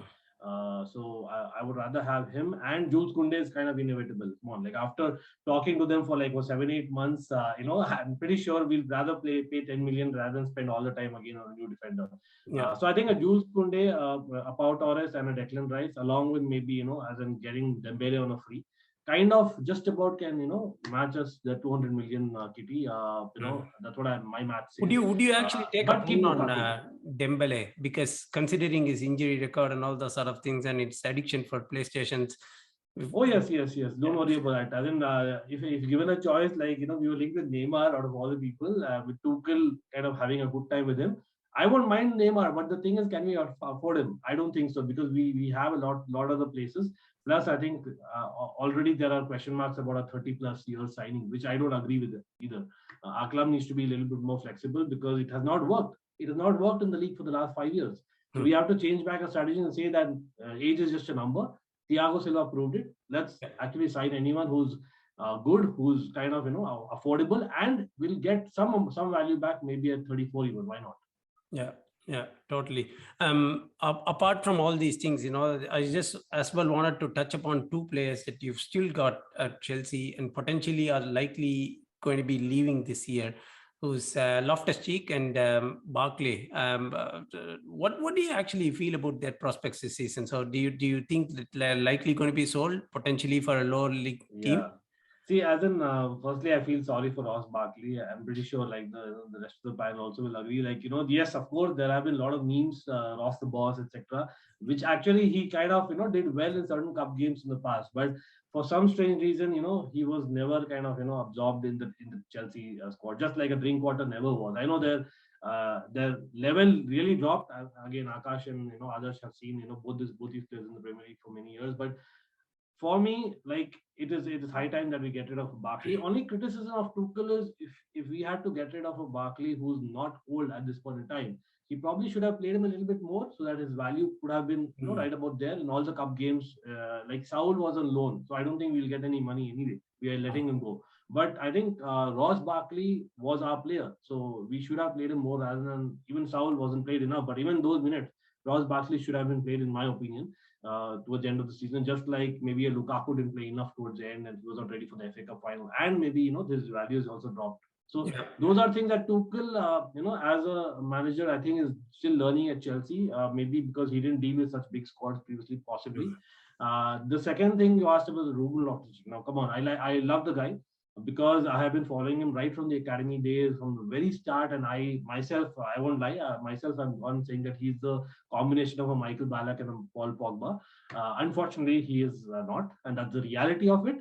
So I would rather have him, and Jules Koundé is kind of inevitable. Come on, like after talking to them for like 7-8 months, I'm pretty sure we'll rather pay 10 million rather than spend all the time again on a new defender. So I think a Jules Koundé, a Pau Torres, and a Declan Rice, along with maybe as in getting Dembele on a free, kind of just about can match us the 200 million kitty. That's what my math says. Would you actually take a pin on Dembele, because considering his injury record and all those sort of things and its addiction for PlayStations? Oh yes. Don't worry about that. I mean, if given a choice, like we were linked with Neymar out of all the people, with Tuchel kind of having a good time with him. I won't mind Neymar, but the thing is, can we afford him? I don't think so, because we have a lot other places. Plus, I think already there are question marks about a 30+ year signing, which I don't agree with either. Our club needs to be a little bit more flexible because it has not worked. It has not worked in the league for the last 5 years. So we have to change back a strategy and say that age is just a number. Thiago Silva proved it. Let's actually sign anyone who's good, who's kind of affordable, and will get some value back, maybe at 34 even. Why not? Yeah, totally. Apart from all these things, I just as well wanted to touch upon two players that you've still got at Chelsea and potentially are likely going to be leaving this year, who's Loftus-Cheek and Barkley. What do you actually feel about their prospects this season? So do you think that they're likely going to be sold potentially for a lower league team? See, as in, firstly, I feel sorry for Ross Barkley. I'm pretty sure, like the rest of the panel also will agree. Like, yes, of course, there have been a lot of memes, Ross the boss, etc., which actually he kind of, did well in certain cup games in the past. But for some strange reason, he was never kind of, absorbed in the Chelsea squad, just like a Drinkwater never was. I know their level really dropped. Again, Akash and others have seen both these players in the Premier League for many years, but for me, like it is high time that we get rid of Barkley. Only criticism of Tuchel is if we had to get rid of a Barkley who's not old at this point in time, he probably should have played him a little bit more so that his value could have been right about there in all the cup games. Like Saul was on loan, so I don't think we'll get any money anyway. We are letting him go. But I think Ross Barkley was our player, so we should have played him more rather than even Saul wasn't played enough. But even those minutes, Ross Barkley should have been played, in my opinion. Towards the end of the season, just like maybe a Lukaku didn't play enough towards the end and he was not ready for the FA Cup final, and maybe his values also dropped. So those are things that Tuchel, as a manager, I think is still learning at Chelsea. Maybe because he didn't deal with such big squads previously, possibly. The second thing you asked about Ruben Loftus-Cheek. Now, come on, I love the guy because I have been following him right from the academy days, from the very start, and I won't lie, I'm one saying that he's the combination of a Michael Ballack and a Paul Pogba. Unfortunately, he is not, and that's the reality of it.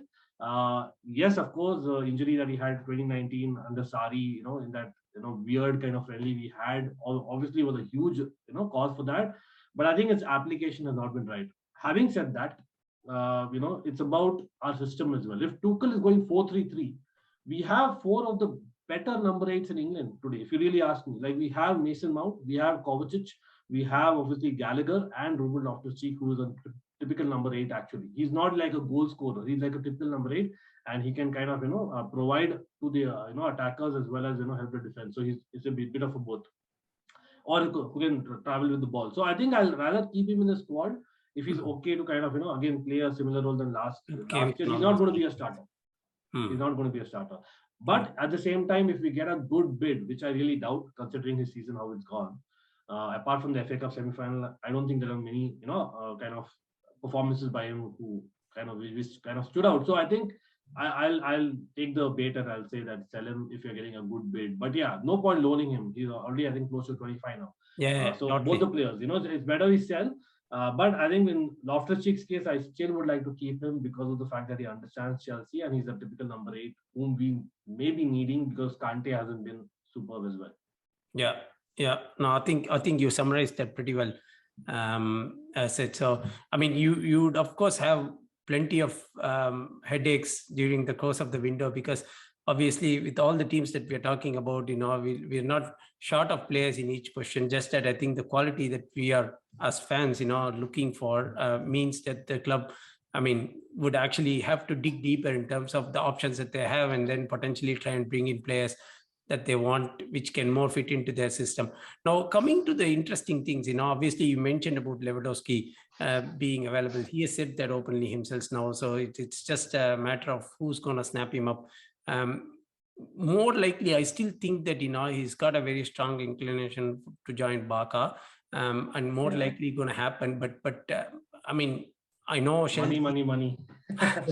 Yes, of course, the injury that he had 2019 under Sarri, in that weird kind of friendly we had, obviously was a huge cause for that. But I think its application has not been right. Having said that, it's about our system as well. If Tuchel is going 4-3-3, we have four of the better number 8s in England today. If you really ask me, like we have Mason Mount, we have Kovacic, we have obviously Gallagher and Ruben Loftus-Cheek, who is a typical number 8. Actually, he's not like a goal scorer. He's like a typical number 8, and he can kind of provide to the attackers as well as help the defense. So it's a bit of a both, or who can travel with the ball. So I think I'll rather keep him in the squad if he's okay to kind of again play a similar role than last year. He's not going to be a starter. He's not going to be a starter. But at the same time, if we get a good bid, which I really doubt, considering his season how it's gone, apart from the FA Cup semi-final, I don't think there are many kind of performances by him who kind of stood out. So I think I'll take the bait and I'll say that sell him if you're getting a good bid. But yeah, no point loaning him. He's already, I think, close to 25 now. So totally. Both the players, it's better we sell. But I think in Loftus-Cheek's case, I still would like to keep him because of the fact that he understands Chelsea and he's a typical number 8 whom we may be needing because Kante hasn't been superb as well. Yeah. No, I think you summarized that pretty well. Said so. I mean, you would of course have plenty of headaches during the course of the window because obviously with all the teams that we're talking about, we're not short of players in each position. Just that I think the quality that we are as fans, looking for means that the club, would actually have to dig deeper in terms of the options that they have and then potentially try and bring in players that they want, which can more fit into their system. Now, coming to the interesting things, obviously you mentioned about Lewandowski being available. He has said that openly himself now. So it's just a matter of who's going to snap him up. More likely, I still think that, he's got a very strong inclination to join Barca and more likely going to happen. But I know Chelsea... Money.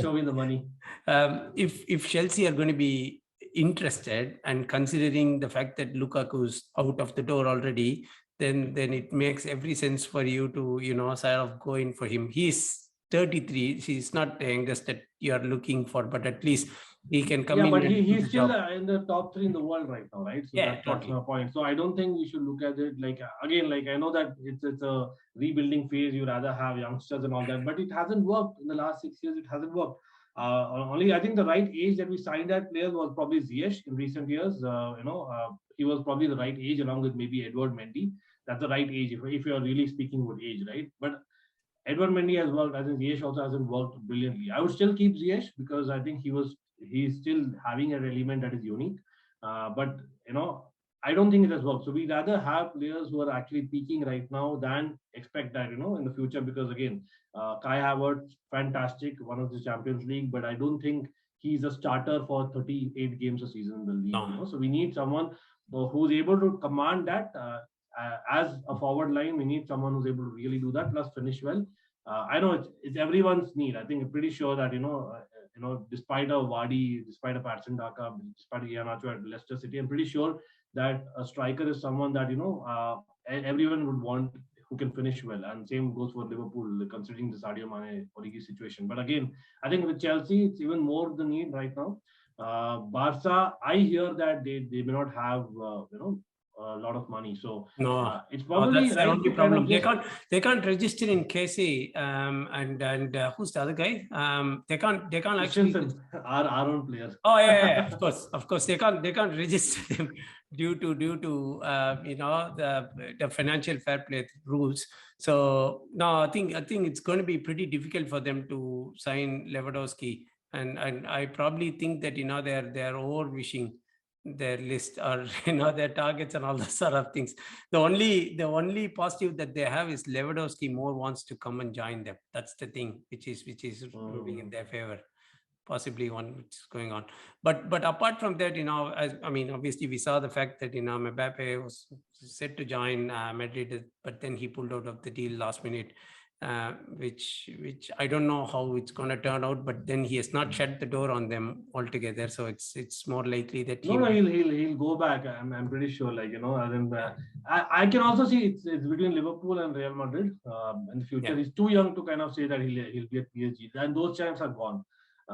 Show me the money. If Chelsea are going to be interested and considering the fact that Lukaku's out of the door already, then it makes every sense for you to, sort of go in for him. He's 33. He's not the youngest that you're looking for, but at least he can come Yeah, in but and do he's the still job. in the top 3 in the world right now, right? So Yeah, that's totally. my point. So I don't think we should look at it like, again, like I know that it's a rebuilding phase. You rather have youngsters and all that, but it hasn't worked in the last 6 years. It hasn't worked. Only I think the right age that we signed that player was probably Ziyech in recent years. He was probably the right age along with maybe Edward Mendy. That's the right age if you're really speaking about age, right? But Edward Mendy has worked. I think Ziyech also hasn't worked brilliantly. I would still keep Ziyech because I think he's still having an element that is unique. But I don't think it has worked. So we rather have players who are actually peaking right now than expect that in the future. Because again, Kai Havertz, fantastic, one of the Champions League, but I don't think he's a starter for 38 games a season in the league. So we need someone who's able to command that. As a forward line, we need someone who's able to really do that, plus finish well. I know it's everyone's need. I think I'm pretty sure that despite a Vardy, despite a Patson Daka, despite a Iheanacho at Leicester City, I'm pretty sure that a striker is someone that everyone would want who can finish well. And same goes for Liverpool, considering the Sadio Mane Origi situation. But again, I think with Chelsea, it's even more the need right now. Barca, I hear that they may not have a lot of money, so No, it's probably that's the right only to kind problem. of They can't register in KC. And who's the other guy? They can't actually. our own players. Oh yeah, of course they can't register them due to the financial fair play rules. So no, I think it's going to be pretty difficult for them to sign Lewandowski, and I probably think that they're over wishing their list or their targets and all those sort of things. The only positive that they have is Lewandowski more wants to come and join them. That's the thing which is moving in their favor. Possibly one which is going on, but apart from that, obviously we saw the fact that Mbappe was set to join Madrid, but then he pulled out of the deal last minute, which I don't know how it's going to turn out. But then he has not shut the door on them altogether, so it's more likely that he'll go back. I'm pretty sure. I can also see it's between Liverpool and Real Madrid in the future. He's too young to kind of say that he'll be at PSG, and those chances are gone.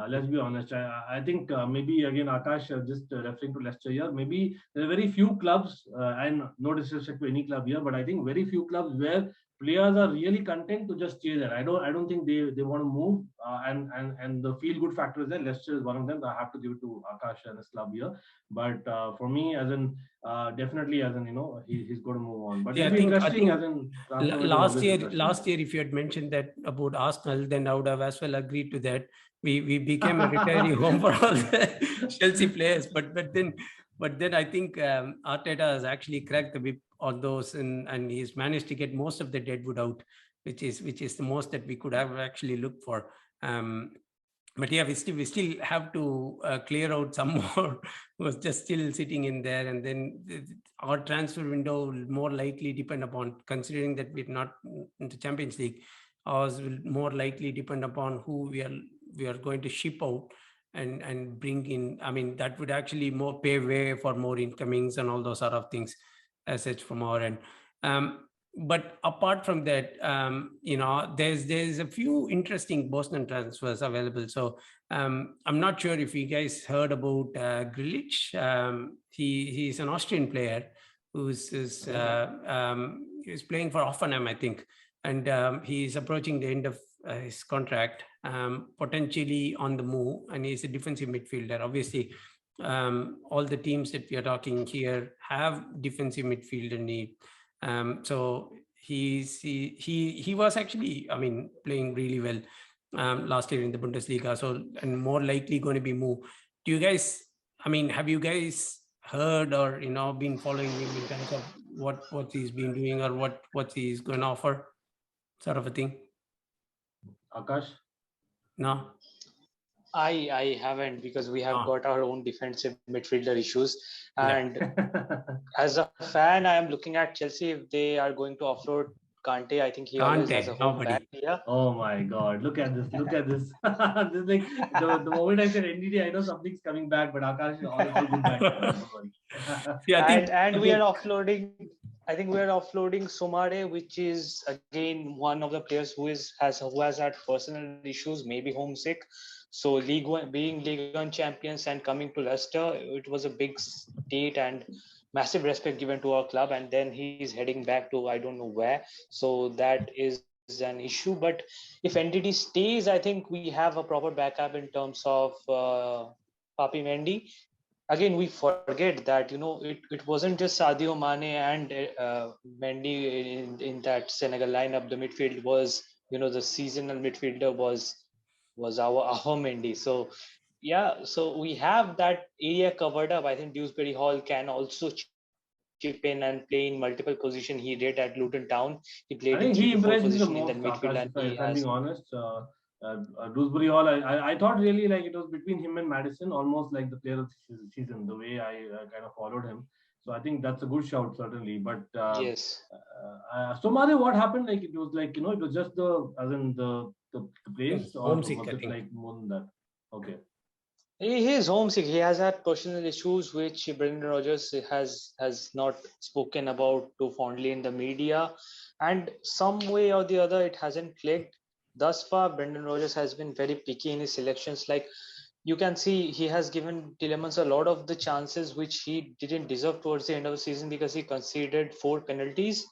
Let's be honest. I think maybe again Akash just referring to Leicester here. Maybe there are very few clubs, and no disrespect to any club here, but I think very few clubs where players are really content to just stay there. I don't think they want to move, and the feel good factor is there. Leicester is one of them. I have to give it to Akash and his club here. But for me, as in definitely, as in he's going to move on. But it'll be interesting. As in last year, if you had mentioned that about Arsenal, then I would have as well agreed to that. We became a retiree home for all the Chelsea players, but then I think Arteta has actually cracked the whip on those, and he's managed to get most of the deadwood out, which is the most that we could have actually looked for. But yeah, we still have to clear out some more who's just still sitting in there, and then our transfer window will more likely depend upon, considering that we're not in the Champions League, ours will more likely depend upon who we are going to ship out and bring in. I mean, that would actually more pave way for more incomings and all those sort of things as such from our end. But apart from that, there's a few interesting Boston transfers available. So I'm not sure if you guys heard about Grealish. He's an Austrian player who's playing for Hoffenheim, I think, and he's approaching the end of his contract, potentially on the move, and he's a defensive midfielder. Obviously, all the teams that we are talking here have defensive midfielder need. So he was actually, playing really well last year in the Bundesliga. So, and more likely going to be moved. Do you guys? Have you guys heard or been following him in terms of what he's been doing or what he's going to offer, sort of a thing? Akash? No. I haven't, because we have got our own defensive midfielder issues. And as a fan, I am looking at Chelsea. If they are going to offload Kante, I think he always has a home back here. Oh my God! Look at this! Look at this! This is like the moment I said NDD, I know something's coming back. But Akash is always good back. And we are offloading I think we're offloading Somare, which is again one of the players who has had personal issues, maybe homesick. So League One, being League One champions and coming to Leicester, it was a big state and massive respect given to our club. And then he's heading back to I don't know where. So that is an issue. But if NDD stays, I think we have a proper backup in terms of Papi Mendy. Again, we forget that it wasn't just Sadio Mane and Mendy in that Senegal lineup. The midfield was the seasonal midfielder was our Mendy. So yeah, so we have that area covered up. I think Dewsbury Hall can also chip in and play in multiple positions. He did at Luton Town. He played in I 3 to 4 think he positions impressed in me the that most, midfield, and Akash, he if has. I'm being honest. Dewsbury Hall, I thought really like it was between him and Madison, almost like the player of the season, the way I kind of followed him. So I think that's a good shout, certainly. But Yes. Somare, what happened? Like it was like, it was just as in the place, or Homesick, was I it think. like more than that? Okay. He is homesick. He has had personal issues which Brendan Rodgers has not spoken about too fondly in the media, and some way or the other it hasn't clicked. Thus far, Brendan Rodgers has been very picky in his selections. Like you can see, he has given Tielemans a lot of the chances which he didn't deserve towards the end of the season because he conceded 4 penalties,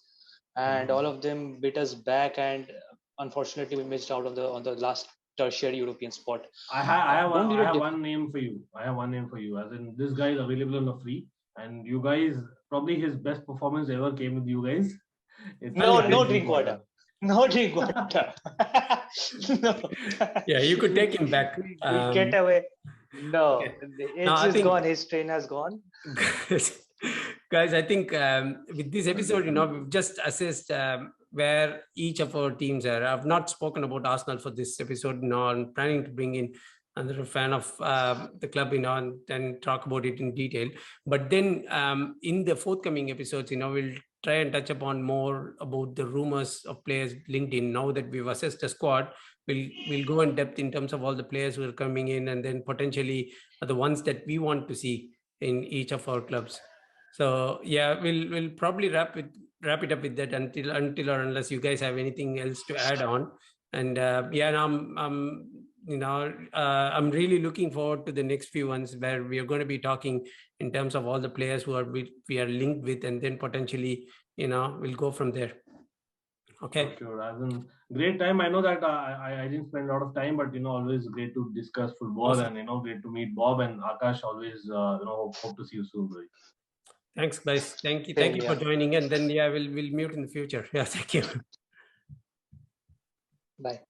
and all of them bit us back, and unfortunately we missed out on the last tertiary European spot. I have one name for you. I have one name for you. As in, this guy is available on a free, and you guys, probably his best performance ever came with you guys. It's No drink water. No drink water. No. Yeah, you could take him back. Get away. No, Okay. it's I just think- gone. His train has gone. Guys, I think with this episode, we've just assessed where each of our teams are. I've not spoken about Arsenal for this episode. I'm planning to bring in another fan of the club, and then talk about it in detail. But then in the forthcoming episodes, we'll try and touch upon more about the rumors of players linked in. Now that we've assessed the squad, we'll go in depth in terms of all the players who are coming in, and then potentially the ones that we want to see in each of our clubs. So yeah, we'll probably wrap it up with that until or unless you guys have anything else to add on. And I'm really looking forward to the next few ones where we are going to be talking in terms of all the players who we are linked with, and then potentially we'll go from there. Okay. For sure. As in, great time. I know that I didn't spend a lot of time, but always great to discuss football. Awesome. And great to meet Bob and Akash. Always hope to see you soon, bro. Thanks, guys. Thank you for joining, and then we'll meet in the future. Yeah, thank you. Bye.